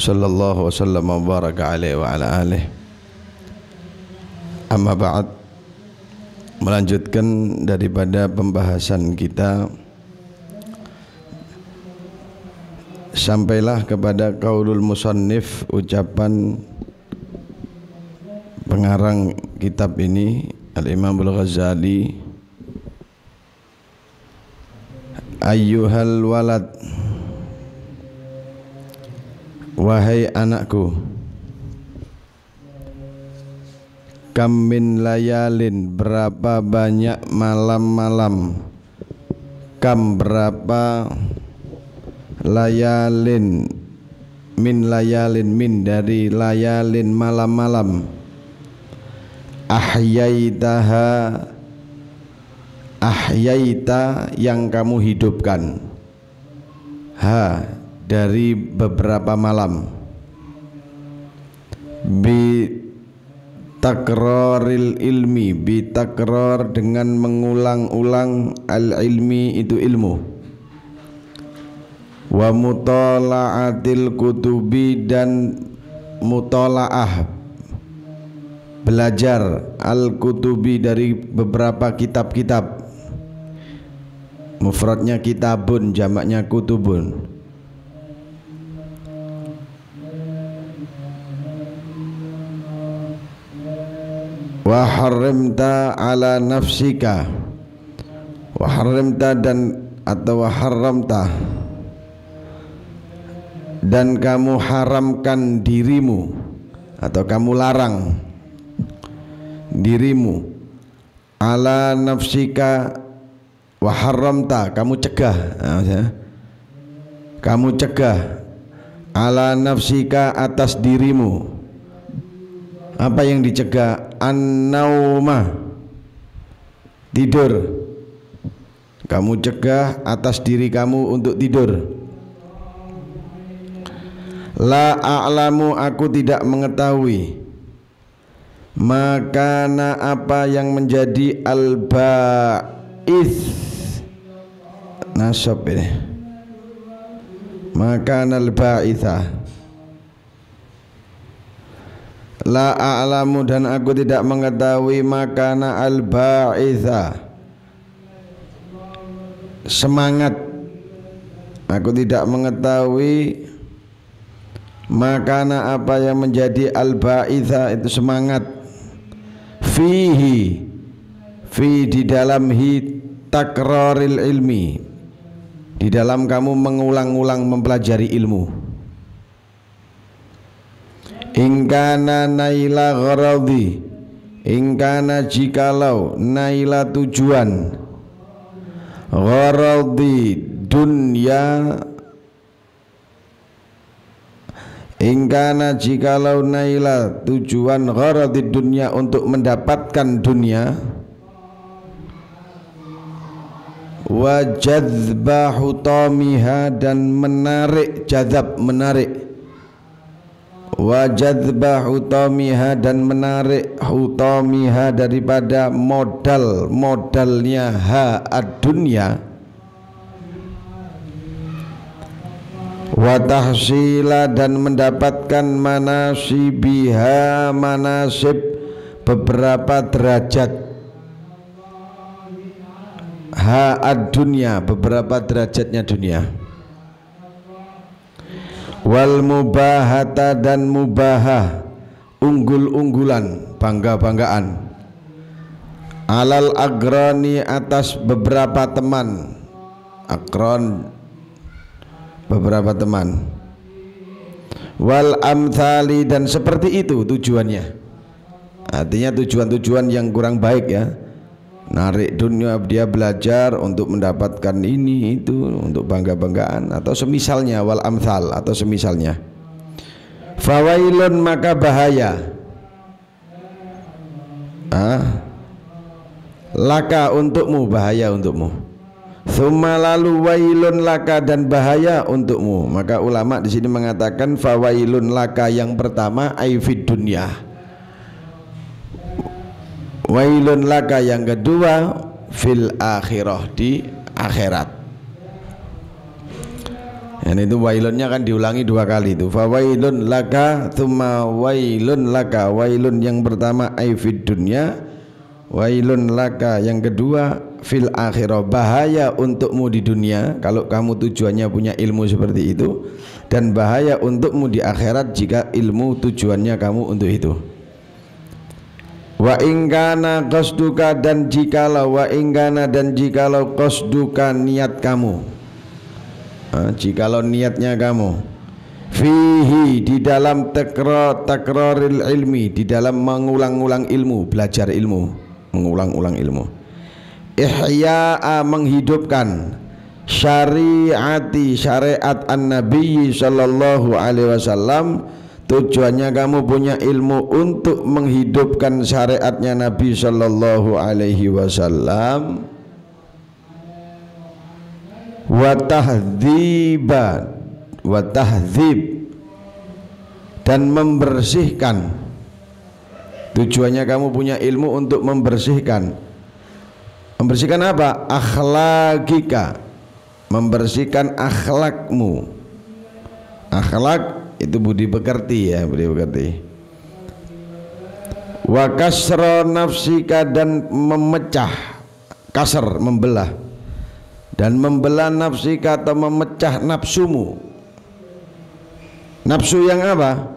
sallallahu wasallam wa baraka alaihi wa ala alihi. Amma ba'd, melanjutkan daripada pembahasan kita, sampailah kepada qaulul musannif, ucapan pengarang kitab ini, Al-Imam Al-Ghazali. Ayyuhal walad, wahai anakku, kam min layalin, berapa banyak malam-malam, kam berapa layalin, min layalin, min dari layalin malam-malam, ahyaitaha, ahyaita yang kamu hidupkan, ha dari beberapa malam, bi takroril ilmi, bi takror dengan mengulang-ulang, al ilmi itu ilmu, wa mutala'atil kutubi dan mutola'ah belajar, al kutubi dari beberapa kitab-kitab, mufradnya kitabun, jamaknya kutubun. Wa harrimta ala nafsika, wa harrimta dan atau wa harramta, dan kamu haramkan dirimu atau kamu larang dirimu, ala nafsika, wa haramta kamu cegah, kamu cegah, ala nafsika atas dirimu. Apa yang dicegah? An-nauma, tidur. Kamu cegah atas diri kamu untuk tidur. La a'lamu, aku tidak mengetahui, makana apa yang menjadi al-ba'ith, nasab ini, makana al-ba'itha. La a'lamu, dan aku tidak mengetahui, makana al-ba'itha, semangat. Aku tidak mengetahui makana apa yang menjadi al-ba'itha, itu semangat. Fihi, fi di dalam hi takroril ilmi, di dalam kamu mengulang-ulang mempelajari ilmu. Ingkana naila gharadi, ingkana jikalau naila tujuan, gharadi dunya, ingkana jikalau naila tujuan, gharadi dunya untuk mendapatkan dunia, wa jadzba hutamiha dan menarik, jadzab menarik, wa jadzba hutamiha dan menarik hutamiha daripada modalnya ha ad-dunya, wa tahsila dan mendapatkan manasibiha, manasib beberapa derajat, ha ad-dunya beberapa derajatnya dunia, wal mubahata dan mubahah unggul-unggulan, bangga-banggaan, alal agroni atas beberapa teman, akron beberapa teman, wal amthali dan seperti itu tujuannya. Artinya tujuan-tujuan yang kurang baik ya, narik dunia, dia belajar untuk mendapatkan ini itu, untuk bangga-banggaan atau semisalnya, wal amthal atau semisalnya. Fawailun, maka bahaya, laka untukmu, bahaya untukmu. Tsumma lalu wailun laka dan bahaya untukmu. Maka ulama di sini mengatakan fawailun laka yang pertama ai fid dunya, wailun laka yang kedua fil akhirah, di akhirat. Dan itu wailunnya kan diulangi 2 kali itu. Fawailun laka tsumma wailun laka. Wailun yang pertama ai fid dunya, wailun laka yang kedua fil akhirah. Bahaya untukmu di dunia kalau kamu tujuannya punya ilmu seperti itu, dan bahaya untukmu di akhirat jika ilmu tujuannya kamu untuk itu. Wa ingkana qasduka, dan jikalau wa ingkana, dan jikalau qasduka niat kamu, jikalau niatnya kamu fihi di dalam takraril ilmi, di dalam mengulang-ulang ilmu, belajar ilmu, mengulang-ulang ilmu, ihya'a menghidupkan syariati syariat an-nabi sallallahu alaihi wasallam, tujuannya kamu punya ilmu untuk menghidupkan syariatnya Nabi sallallahu alaihi wasallam, wa tahdziba, wa tahdzib, dan membersihkan. Tujuannya kamu punya ilmu untuk membersihkan. Membersihkan apa? Akhlakika, membersihkan akhlakmu. Akhlak itu budi pekerti ya, budi pekerti. Wa kasra nafsika, dan memecah, kasar membelah, dan membelah nafsika atau memecah nafsumu. Nafsu yang apa?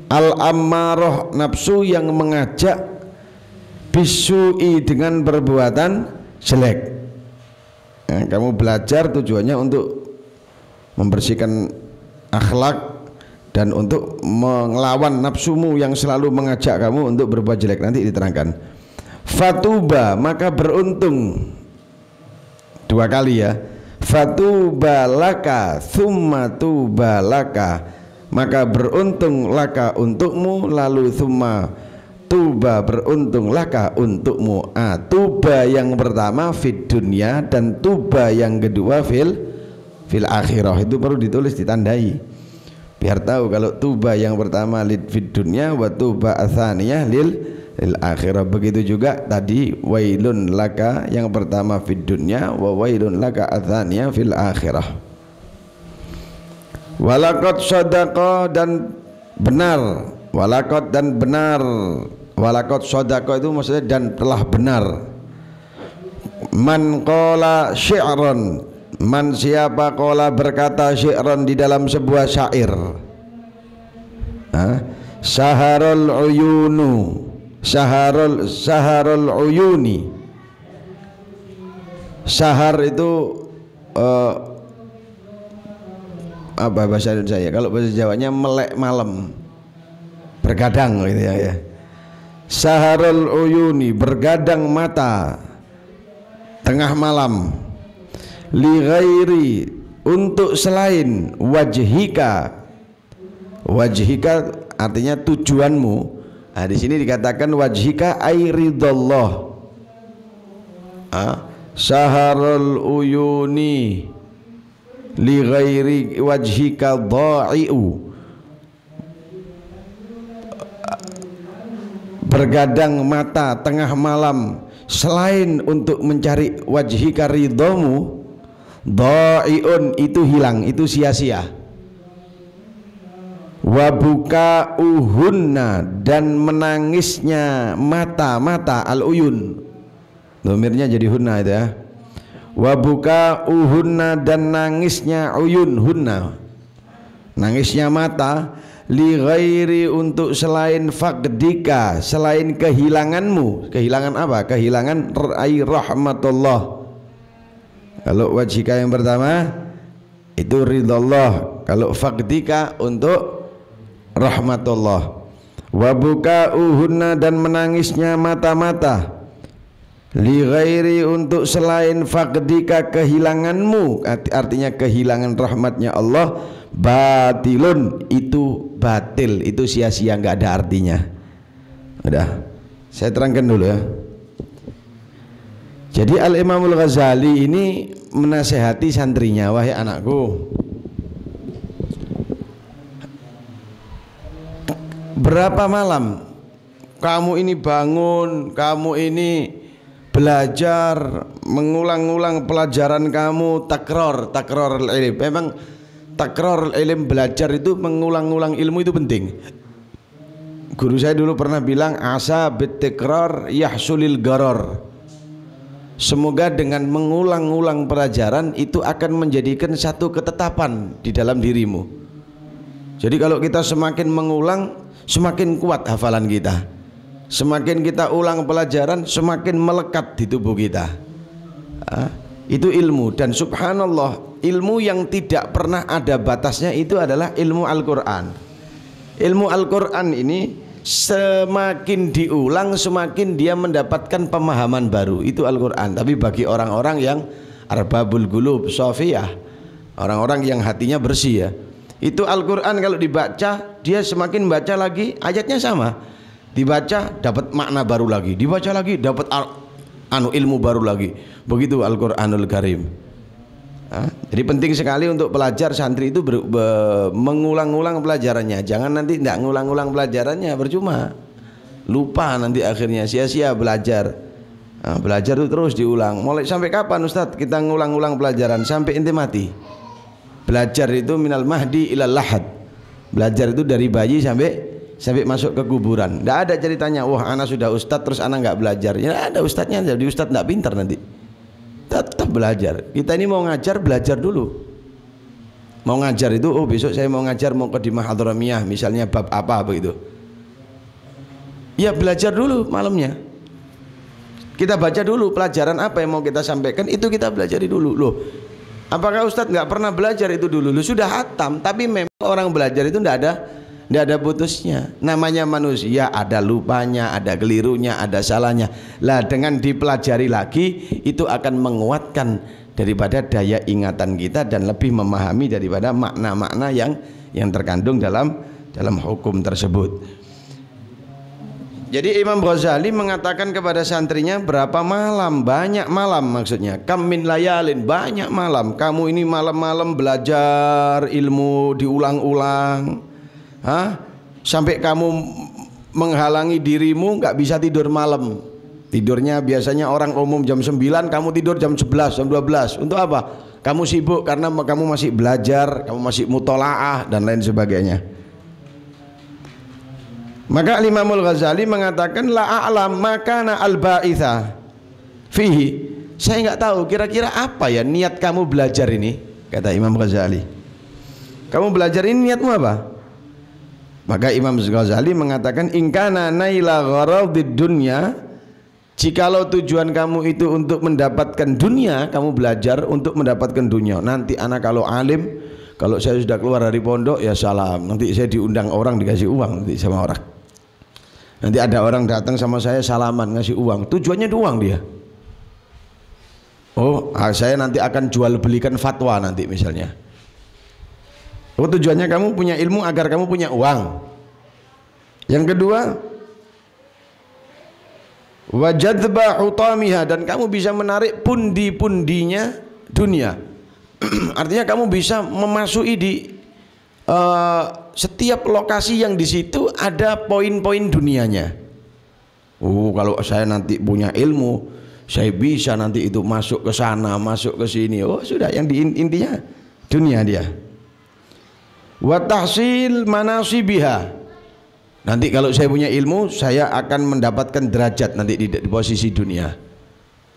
Al-ammarah, nafsu yang mengajak bisu'i, dengan perbuatan jelek. Nah, kamu belajar tujuannya untuk membersihkan akhlak dan untuk melawan nafsumu yang selalu mengajak kamu untuk berbuat jelek. Nanti diterangkan. Fatuba, maka beruntung. 2 kali ya. Fatuba laka thumma tuba laka, maka beruntung laka untukmu, lalu thumma tuba beruntung laka untukmu. Tuba yang pertama fid dunya, dan tuba yang kedua fil akhirah. Itu perlu ditulis, ditandai biar tahu kalau tuba yang pertama fid dunya, wa tuba atsaniyah lil akhirah. Begitu juga tadi wailun laka yang pertama fid dunya, wa wailun laka atsaniyah fil akhirah. Walaqad shadaqa, dan benar, walaqad dan benar, walaqad shadaqa itu maksudnya dan telah benar. Man qala syi'ran, man siapa qala berkata syi'ran di dalam sebuah syair. Saharul uyunu, saharul uyuni. Sahar itu apa bahasa Indonesia ya? Kalau bahasa Jawanya melek malam, bergadang gitu ya. Saharul uyuni, bergadang mata tengah malam. Li ghairi, untuk selain wajhika. Wajhika artinya tujuanmu. Nah, di sini dikatakan wajhika ai ridallah. Saharul uyuni li ghairi wajhika dha'i'u, bergadang mata tengah malam selain untuk mencari wajhika ridhamu. Dha'i'un itu hilang, itu sia-sia. Wa buka'uhunna, dan menangisnya mata-mata al-uyun, domirnya jadi hunna itu ya. Wa buka'uhunna, dan nangisnya uyun hunna, nangisnya mata. Li ghairi, untuk selain faqdika, selain kehilanganmu. Kehilangan apa? Kehilangan ai rahmatullah. Kalau wajhika yang pertama itu ridallah, kalau faqdika untuk rahmatullah. Wa buka'uhunna, dan menangisnya mata-mata. Li ghairi, untuk selain faqdika, kehilanganmu, artinya kehilangan rahmatnya Allah. Batilun, itu batil, itu sia-sia, nggak ada artinya. Udah, saya terangkan dulu ya. Jadi Al-Imamul Ghazali ini menasehati santrinya, wahai anakku, berapa malam kamu ini bangun, kamu ini belajar, mengulang-ulang pelajaran kamu, takror ilm. Memang takror ilmu, belajar itu mengulang-ulang ilmu itu penting. Guru saya dulu pernah bilang asa bitikrar yahsulil garor. Semoga dengan mengulang-ulang pelajaran itu akan menjadikan satu ketetapan di dalam dirimu. Jadi kalau kita semakin mengulang, semakin kuat hafalan kita. Semakin kita ulang pelajaran, semakin melekat di tubuh kita. Itu ilmu. Dan subhanallah, ilmu yang tidak pernah ada batasnya itu adalah ilmu Al-Quran. Ilmu Al-Quran ini semakin diulang semakin dia mendapatkan pemahaman baru. Itu Al-Quran. Tapi bagi orang-orang yang arbabul qulub shafiyah, orang-orang yang hatinya bersih ya, itu Al-Quran kalau dibaca, dia semakin baca lagi ayatnya sama, dibaca dapat makna baru lagi, dibaca lagi dapat ilmu baru lagi. Begitu Al-Quranul Karim. Jadi penting sekali untuk pelajar santri itu mengulang-ulang pelajarannya. Jangan nanti tidak ngulang-ulang pelajarannya, percuma, lupa nanti akhirnya sia-sia belajar. Belajar itu terus diulang. Mulai sampai kapan Ustadz kita ngulang-ulang pelajaran? Sampai ente mati. Belajar itu minal mahdi ilal lahad. Belajar itu dari bayi sampai masuk ke kuburan. Tidak ada ceritanya wah anak sudah ustadz terus anak nggak belajar. Ya ada ustadznya, jadi ustadz nggak pintar nanti. Tetap belajar. Kita ini mau ngajar, belajar dulu. Mau ngajar itu, oh besok saya mau ngajar, mau ke Dimah Hadramiyah misalnya bab apa begitu. Ya belajar dulu malamnya. Kita baca dulu pelajaran apa yang mau kita sampaikan, itu kita pelajari dulu. Loh, apakah Ustadz nggak pernah belajar itu dulu? Loh, sudah hatam, tapi memang orang belajar itu tidak ada putusnya. Namanya manusia, ada lupanya, ada kelirunya, ada salahnya. Lah dengan dipelajari lagi itu akan menguatkan daripada daya ingatan kita dan lebih memahami daripada makna-makna yang terkandung dalam hukum tersebut. Jadi Imam Ghazali mengatakan kepada santrinya, berapa malam? Banyak malam maksudnya. Kam min layalin, banyak malam. Kamu ini malam-malam belajar ilmu diulang-ulang. Sampai kamu menghalangi dirimu nggak bisa tidur malam. Tidurnya biasanya orang umum jam 9, kamu tidur jam 11, jam 12. Untuk apa? Kamu sibuk karena kamu masih belajar, kamu masih mutolaah dan lain sebagainya. Maka Imamul Ghazali mengatakan la a'lam makana al-ba'itha fihi. Saya nggak tahu kira-kira apa ya niat kamu belajar ini, kata Imam Ghazali. Kamu belajar ini niatmu apa? Maka Imam Ghazali mengatakan ingkana naila gharadid dunya, jikalau tujuan kamu itu untuk mendapatkan dunia, kamu belajar untuk mendapatkan dunia. Nanti anak kalau alim, kalau saya sudah keluar dari pondok ya salam, nanti saya diundang orang dikasih uang nanti sama orang. Nanti ada orang datang sama saya salaman ngasih uang, tujuannya doang dia. Oh, saya nanti akan jual belikan fatwa nanti misalnya. Oh, tujuannya kamu punya ilmu agar kamu punya uang. Yang kedua, wajadba hutamiha, dan kamu bisa menarik pundi-pundinya dunia. Artinya kamu bisa memasuki di setiap lokasi yang di situ ada poin-poin dunianya. Oh, kalau saya nanti punya ilmu, saya bisa nanti itu masuk ke sana, masuk ke sini. Oh, sudah, yang intinya dunia dia. Wa tahsil manasibiha, nanti kalau saya punya ilmu saya akan mendapatkan derajat nanti di posisi dunia.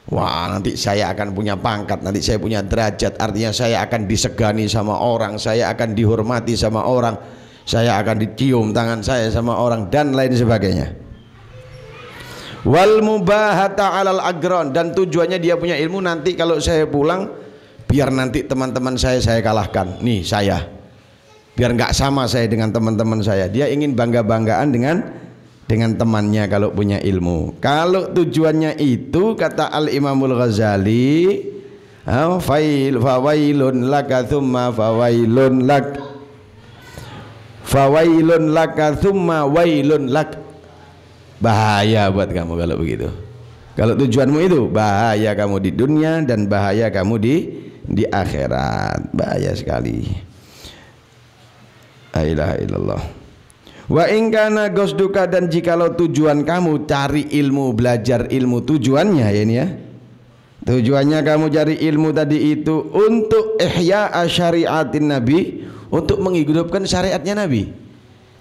Wah, nanti saya akan punya pangkat, nanti saya punya derajat, artinya saya akan disegani sama orang, saya akan dihormati sama orang, saya akan dicium tangan saya sama orang dan lain sebagainya. Wal mubahata alal agron, dan tujuannya dia punya ilmu nanti kalau saya pulang biar nanti teman-teman saya kalahkan. Nih saya, biar nggak sama saya dengan teman-teman saya. Dia ingin bangga-banggaan dengan temannya kalau punya ilmu. Kalau tujuannya itu, kata Al-Imamul Ghazali, fawailun laka thumma fawailun lak, fawailun laka thumma wailun lak. Bahaya buat kamu kalau begitu. Kalau tujuanmu itu, bahaya kamu di dunia dan bahaya kamu di akhirat. Bahaya sekali. La ilaha illallah. Wa in kana qasduka, dan jikalau tujuan kamu cari ilmu, belajar ilmu, tujuannya ya ini ya, Tujuannya kamu cari ilmu tadi itu untuk ihya syariatin Nabi, untuk menghidupkan syariatnya Nabi.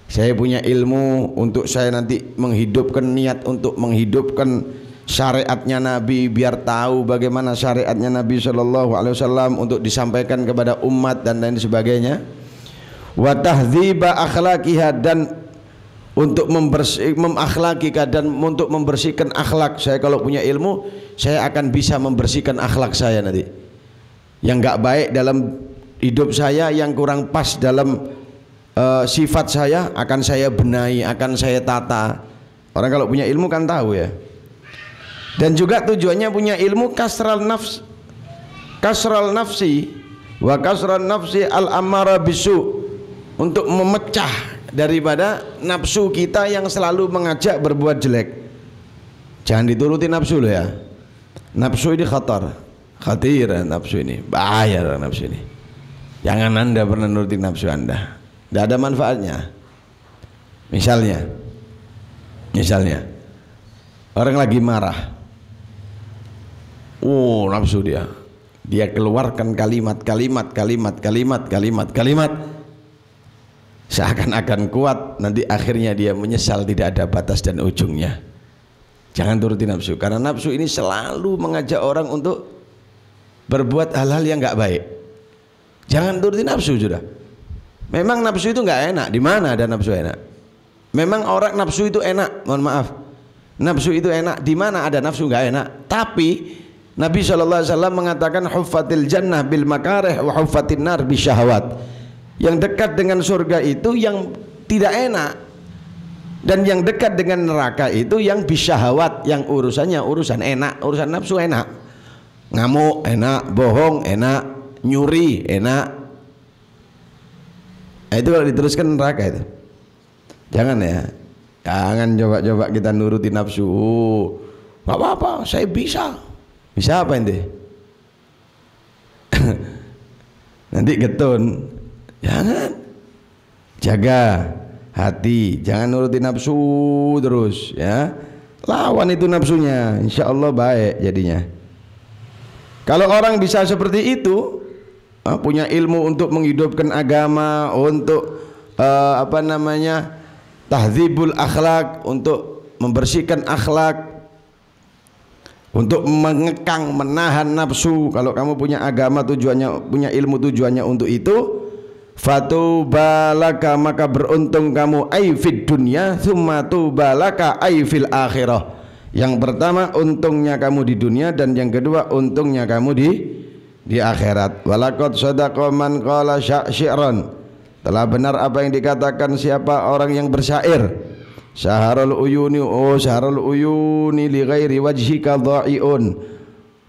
Saya punya ilmu untuk saya nanti menghidupkan, niat untuk menghidupkan syariatnya Nabi, biar tahu bagaimana syariatnya Nabi Shallallahu Alaihi Wasallam untuk disampaikan kepada umat dan lain sebagainya. Wa tahdziba akhlaqiha, dan untuk memakhlaki dan untuk membersihkan akhlak. Saya kalau punya ilmu, saya akan bisa membersihkan akhlak saya nanti. Yang enggak baik dalam hidup saya, yang kurang pas dalam sifat saya, akan saya benahi, akan saya tata. Orang kalau punya ilmu kan tahu ya. Dan juga tujuannya punya ilmu kasral nafsi wa kasral nafsi al amara bisu, untuk memecah daripada nafsu kita yang selalu mengajak berbuat jelek. Jangan dituruti nafsu loh ya. Nafsu ini khatir nafsu ini, bahaya nafsu ini. Jangan Anda pernah nuruti nafsu Anda, tidak ada manfaatnya. Misalnya orang lagi marah, nafsu dia keluarkan kalimat, seakan-akan kuat, nanti akhirnya dia menyesal, tidak ada batas dan ujungnya. Jangan turuti nafsu, karena nafsu ini selalu mengajak orang untuk berbuat hal-hal yang nggak baik. Jangan turuti nafsu sudah. Memang nafsu itu nggak enak. Di mana ada nafsu enak? Memang orang nafsu itu enak. Mohon maaf, nafsu itu enak. Di mana ada nafsu nggak enak? Tapi Nabi SAW mengatakan huffatil jannah bil makarih wa huffatin nar bisyahwat. Yang dekat dengan surga itu yang tidak enak, dan yang dekat dengan neraka itu yang bisyahwat, yang urusannya urusan enak, urusan nafsu enak. Ngamuk enak, bohong enak, nyuri enak. Nah, itu kalau diteruskan neraka itu. Jangan ya, jangan coba-coba kita nuruti nafsu. Gak apa-apa, saya bisa. Bisa apa ente? Nanti getun. Jangan, jaga hati, jangan nuruti nafsu terus ya. Lawan itu nafsunya, insya Allah baik jadinya. Kalau orang bisa seperti itu, punya ilmu untuk menghidupkan agama, untuk tahdzibul akhlak, untuk membersihkan akhlak, untuk mengekang, menahan nafsu. Kalau kamu punya agama tujuannya, punya ilmu tujuannya untuk itu, fatubalaka, maka beruntung kamu, ai fid dunya tsumma tubalaka ai fil akhirah. Yang pertama untungnya kamu di dunia, dan yang kedua untungnya kamu di akhirat. Walaqad shadaqa man qala syi'ran, telah benar apa yang dikatakan siapa orang yang bersyair. Syaharul uyuni, syaharul uyuni li ghairi wajhika dha'iun,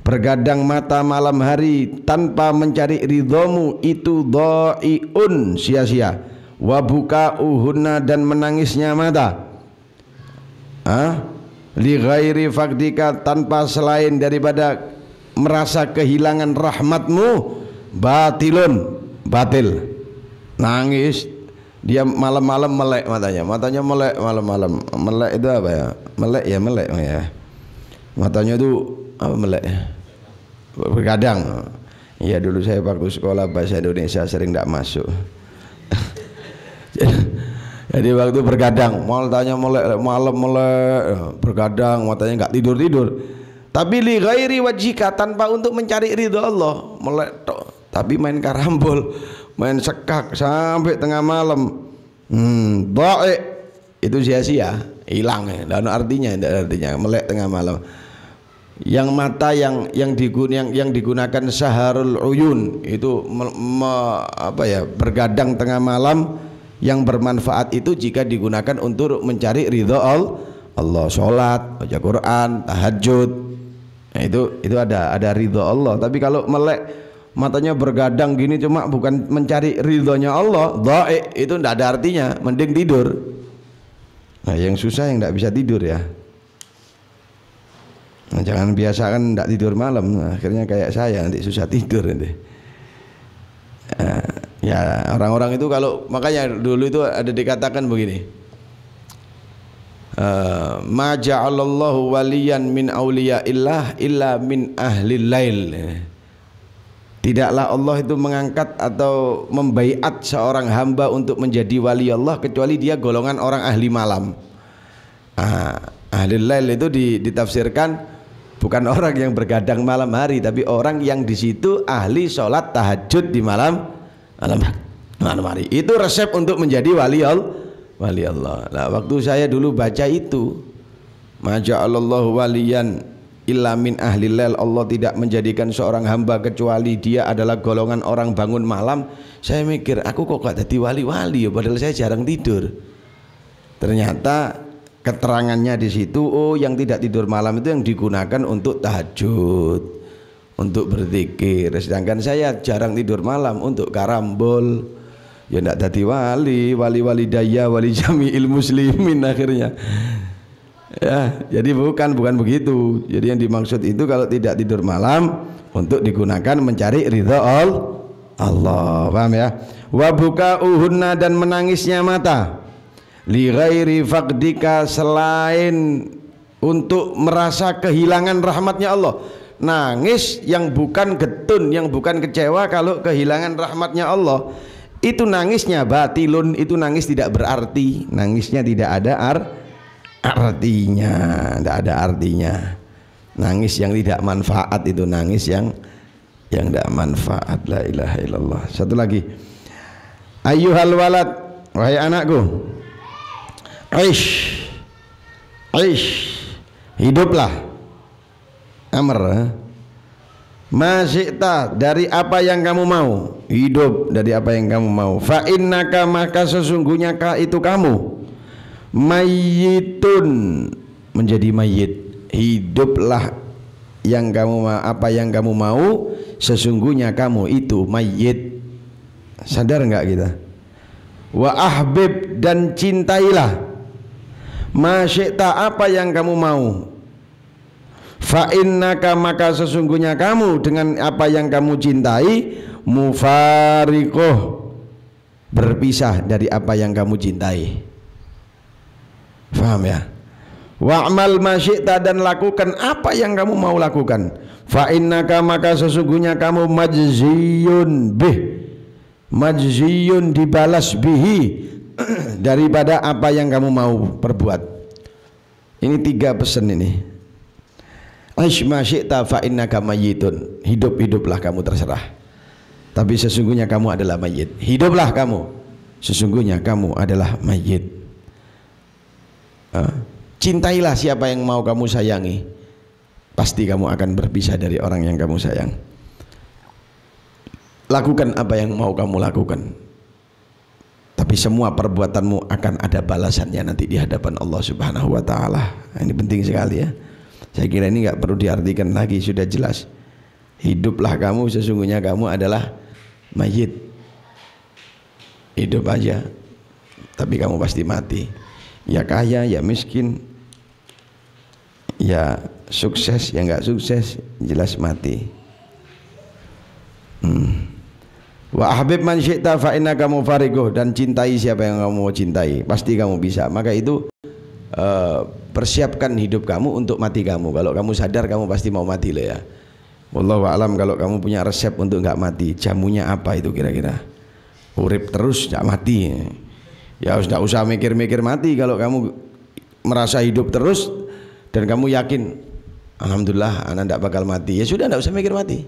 bergadang mata malam hari tanpa mencari ridhomu itu dha'iun, sia-sia. Wa buka'uhunna, dan menangisnya mata li ghairi faqdika, tanpa selain daripada merasa kehilangan rahmatmu, batil. Nangis dia malam-malam, melek matanya melek malam-malam. Melek itu apa ya? Melek ya. Matanya itu apa melek? Bergadang. Iya, dulu saya waktu sekolah bahasa Indonesia sering tidak masuk. Jadi waktu bergadang, matanya melek, malam melek, bergadang, matanya nggak tidur. Tapi li ghairi wajhika, tanpa untuk mencari ridho Allah, melek tok. Tapi main karambol, main sekak sampai tengah malam, dha'i, itu sia-sia, hilang ya. Dan artinya melek tengah malam. Yang mata yang digunakan saharul uyun itu bergadang tengah malam, yang bermanfaat itu jika digunakan untuk mencari ridho Allah, sholat, baca Quran, tahajud. Nah, itu ada ridho Allah. Tapi kalau melek, matanya bergadang gini cuma bukan mencari ridhonya Allah, dha'i, itu tidak ada artinya, mending tidur. Nah, yang susah yang tidak bisa tidur ya. Nah, jangan biasakan tidak tidur malam, akhirnya kayak saya nanti susah tidur nanti. Ya, orang-orang itu kalau, makanya dulu itu ada dikatakan begini, ma ja'alallahu waliyan min auliyaillah illa min ahlil lail. Tidaklah Allah itu mengangkat atau membaiat seorang hamba untuk menjadi wali Allah kecuali dia golongan orang ahli malam. Ahli lail itu ditafsirkan bukan orang yang bergadang malam hari, tapi orang yang di situ ahli sholat tahajud di malam hari. Itu resep untuk menjadi wali Allah. Nah, waktu saya dulu baca itu, ma ja'alallahu waliyan illa min ahlil lail, Allah tidak menjadikan seorang hamba kecuali dia adalah golongan orang bangun malam. Saya mikir, aku kok gak jadi wali-wali ya, padahal saya jarang tidur. Ternyata keterangannya di situ, oh yang tidak tidur malam itu yang digunakan untuk tahajud, untuk berzikir. Sedangkan saya jarang tidur malam untuk karambol. Ya ndak jadi wali daya, wali jami'il muslimin akhirnya. Ya, jadi bukan begitu. Jadi yang dimaksud itu kalau tidak tidur malam untuk digunakan mencari ridha Allah. Paham ya? Wa bukauhunna, dan menangisnya mata, li ghairi faqdika, selain untuk merasa kehilangan rahmatnya Allah. Nangis yang bukan getun, yang bukan kecewa kalau kehilangan rahmatnya Allah. Itu nangisnya batilun, itu nangis tidak berarti, nangisnya tidak ada artinya, tidak ada artinya. Nangis yang tidak manfaat itu nangis yang tidak manfaat. La ilaha illallah. Satu lagi, ayyuhal walad, wahai anakku, aish, hiduplah, amr, masyikta, dari apa yang kamu mau, hidup dari apa yang kamu mau. Fa innaka, maka sesungguhnya itu kamu, mayyitun, menjadi mayit. Hiduplah yang kamu mau, apa yang kamu mau, sesungguhnya kamu itu mayit. Sadar enggak kita? Wa ahbib, dan cintailah, masyikta, apa yang kamu mau. Fa innaka, maka sesungguhnya kamu dengan apa yang kamu cintai, mufariqoh, berpisah dari apa yang kamu cintai. Faham ya? Wa'mal masyikta, dan lakukan apa yang kamu mau lakukan. Fa innaka, maka sesungguhnya kamu majziyun bih, majziyun, dibalas bihi, daripada apa yang kamu mau perbuat. Ini 3 pesan ini. Aish masyikta fa innaka mayyitun, hiduplah kamu terserah, tapi sesungguhnya kamu adalah mayit. Hiduplah kamu, sesungguhnya kamu adalah mayit. Cintailah siapa yang mau kamu sayangi, pasti kamu akan berpisah dari orang yang kamu sayang. Lakukan apa yang mau kamu lakukan, tapi semua perbuatanmu akan ada balasannya nanti di hadapan Allah Subhanahu wa ta'ala. Ini penting sekali ya. Saya kira ini nggak perlu diartikan lagi, sudah jelas. Hiduplah kamu, sesungguhnya kamu adalah mayit. Hidup aja, tapi kamu pasti mati. Ya kaya, ya miskin, ya sukses, ya nggak sukses, jelas mati. Wa ahbib man syi'ta fa innaka mufariquh, dan cintai siapa yang kamu mau cintai, pasti kamu bisa. Maka itu persiapkan hidup kamu untuk mati kamu. Kalau kamu sadar kamu pasti mau mati loh ya. Wallahu a'lam. Kalau kamu punya resep untuk nggak mati, jamunya apa itu kira-kira? Urip terus nggak mati. Ya tidak usah mikir-mikir mati. Kalau kamu merasa hidup terus dan kamu yakin, alhamdulillah anak tidak bakal mati, ya sudah, tidak usah mikir mati.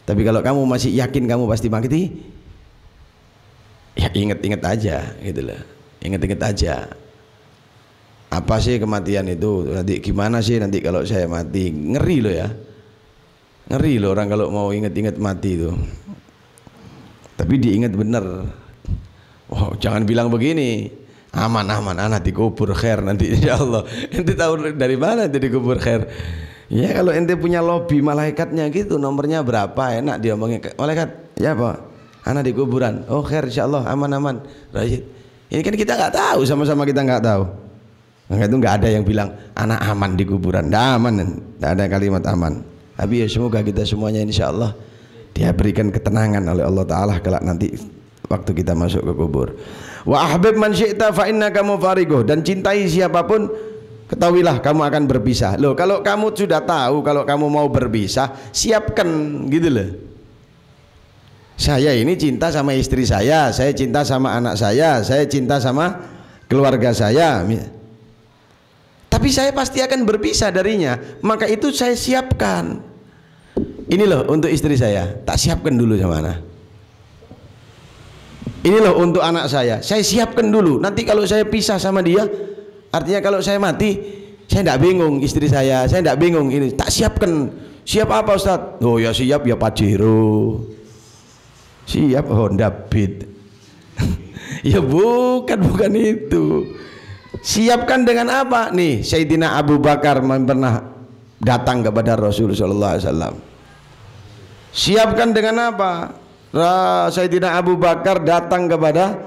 Tapi kalau kamu masih yakin kamu pasti mati, ya inget-inget aja gitu loh. Inget-inget aja, apa sih kematian itu, nanti gimana sih nanti kalau saya mati. Ngeri loh ya, ngeri loh orang kalau mau inget-inget mati itu. Tapi diingat bener. Oh, jangan bilang begini, aman anak dikubur khair nanti insyaallah. Ente tahu dari mana ente dikubur khair? Ya kalau ente punya lobby malaikatnya gitu, nomornya berapa, enak dia ngomongin, malaikat ya apa, anak di kuburan, oh khair insyaallah, aman Rajid. Ini kan kita nggak tahu, sama-sama kita nggak tahu. Maka itu nggak ada yang bilang anak aman di kuburan, nggak aman, nggak ada kalimat aman. Tapi ya semoga kita semuanya insyaallah dia berikan ketenangan oleh Allah Ta'ala kelak nanti waktu kita masuk ke kubur. Wa ahbib man syi'ta fa innaka mufariquh, dan cintai siapapun ketahuilah kamu akan berpisah. Loh, kalau kamu sudah tahu kalau kamu mau berpisah, siapkan gitu loh. Saya ini cinta sama istri saya cinta sama anak saya cinta sama keluarga saya. Tapi saya pasti akan berpisah darinya, maka itu saya siapkan. Ini loh untuk istri saya, tak siapkan dulu sama anak. Ini loh untuk anak saya siapkan dulu. Nanti kalau saya pisah sama dia, artinya kalau saya mati, saya tidak bingung istri saya tidak bingung. Ini tak siapkan. Siap apa Ustaz? Oh ya siap ya Pajero, siap Honda Beat. Ya bukan itu. Siapkan dengan apa? Nih Sayyidina Abu Bakar pernah datang kepada Rasul sallallahu alaihi wasallam. Siapkan dengan apa? Sayyidina Abu Bakar datang kepada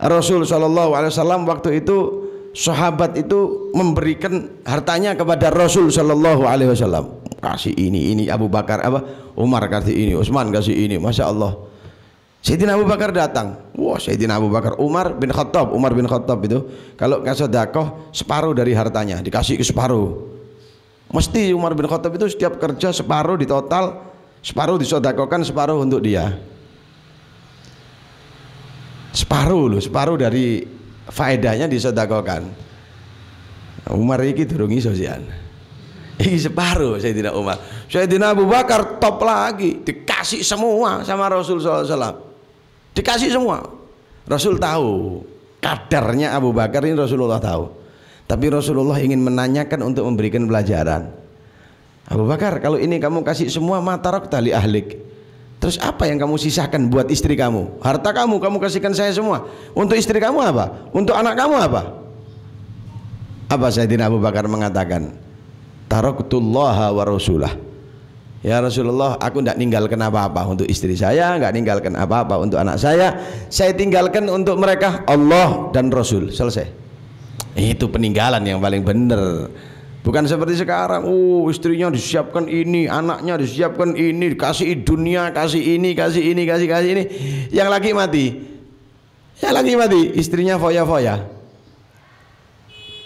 Rasul sallallahu alaihi wasallam. Waktu itu sahabat itu memberikan hartanya kepada Rasul sallallahu alaihi wasallam. Kasih ini Abu Bakar Umar kasih ini, Utsman kasih ini, Masya Allah. Sayyidina Abu Bakar datang. Wah, Sayyidina Abu Bakar, Umar bin Khattab itu kalau nggak sedekah separuh dari hartanya dikasih ke separuh. Mesti Umar bin Khattab itu setiap kerja separuh di total, separuh disedekahkan, separuh untuk dia. Separuh dari faedahnya disedekahkan. Umar iki durung iso sian. Iki separuh Sayyidina Umar. Sayyidina Abu Bakar top lagi, dikasih semua sama Rasul sallallahu alaihi wasallam. Dikasih semua. Rasul tahu kadarnya Abu Bakar ini, Rasulullah tahu. Tapi Rasulullah ingin menanyakan untuk memberikan pelajaran. Abu Bakar, kalau ini kamu kasih semua, matarak tali ahlik. Terus apa yang kamu sisakan buat istri kamu? Harta kamu kasihkan saya semua. Untuk istri kamu apa? Untuk anak kamu apa? Apa Sayyidina Abu Bakar mengatakan? Taraktullaha wa rasulah. Ya Rasulullah, aku tidak ninggalkan apa-apa untuk istri saya, nggak ninggalkan apa-apa untuk anak saya tinggalkan untuk mereka Allah dan Rasul. Selesai. Itu peninggalan yang paling benar. Bukan seperti sekarang, istrinya disiapkan ini, anaknya disiapkan ini, kasih dunia, kasih ini, kasih ini. Yang lagi mati, istrinya foya-foya.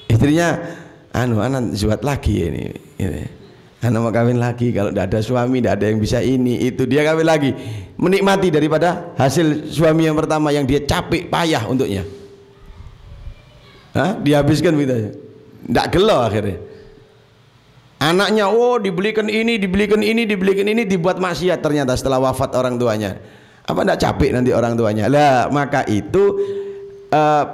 Istrinya, anak zuat lagi ini. Anak mau kawin lagi, kalau tidak ada suami, tidak ada yang bisa ini, itu dia kawin lagi, menikmati daripada hasil suami yang pertama yang dia capek payah untuknya. Dihabiskan begitu, tidak gelo akhirnya. Anaknya dibelikan ini, dibuat maksiat ternyata setelah wafat orang tuanya. Apa tidak capek nanti orang tuanya? Lah, maka itu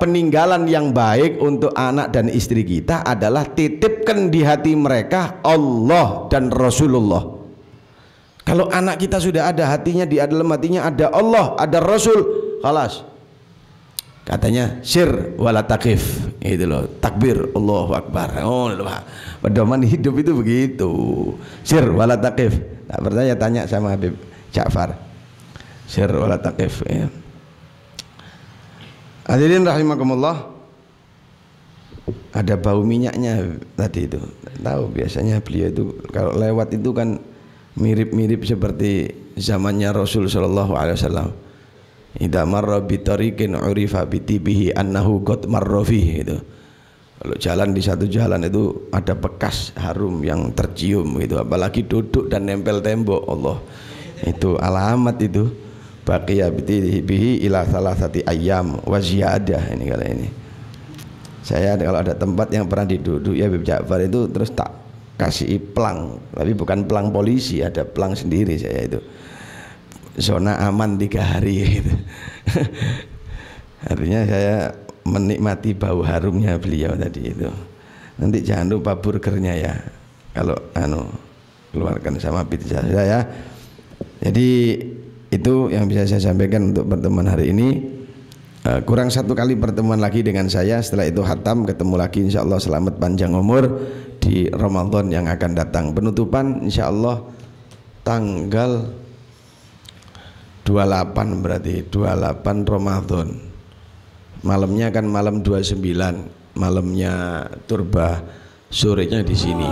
peninggalan yang baik untuk anak dan istri kita adalah titipkan di hati mereka Allah dan Rasulullah. Kalau anak kita sudah ada hatinya, di dalam hatinya ada Allah, ada Rasul, khalas. Katanya sir wala taqif, itu loh, takbir Allahu Akbar. Pedoman hidup itu begitu, sir wala taqif. Tak percaya tanya sama Habib Ja'far, sir wala taqif ya. Hadirin rahimakumullah, ada bau minyaknya tadi itu. Tahu biasanya beliau itu kalau lewat itu kan mirip-mirip seperti zamannya Rasul sallallahu alaihi wasallam. Idza marra bi tariqin urifa bi tibihi annahu qad marra fihi itu. Kalau jalan di satu jalan itu ada bekas harum yang tercium gitu, apalagi duduk dan nempel tembok, Allah. Itu alamat itu. Baqiya bihi ila salasati ayyam wa ziyadah. Ini kali ini saya kalau ada tempat yang pernah diduduk ya Habib Ja'far itu, terus tak kasih pelang, tapi bukan pelang polisi, ada pelang sendiri saya itu, zona aman 3 hari gitu. Artinya saya menikmati bau harumnya beliau tadi itu. Nanti jangan lupa burgernya ya, kalau keluarkan sama pizza ya. Jadi itu yang bisa saya sampaikan untuk pertemuan hari ini. Kurang 1 kali pertemuan lagi dengan saya, setelah itu khatam, ketemu lagi insyaallah. Selamat panjang umur di Ramadan yang akan datang. Penutupan insyaallah tanggal 28, berarti 28 Ramadan. Malamnya kan malam 29, malamnya turba, sorenya di sini.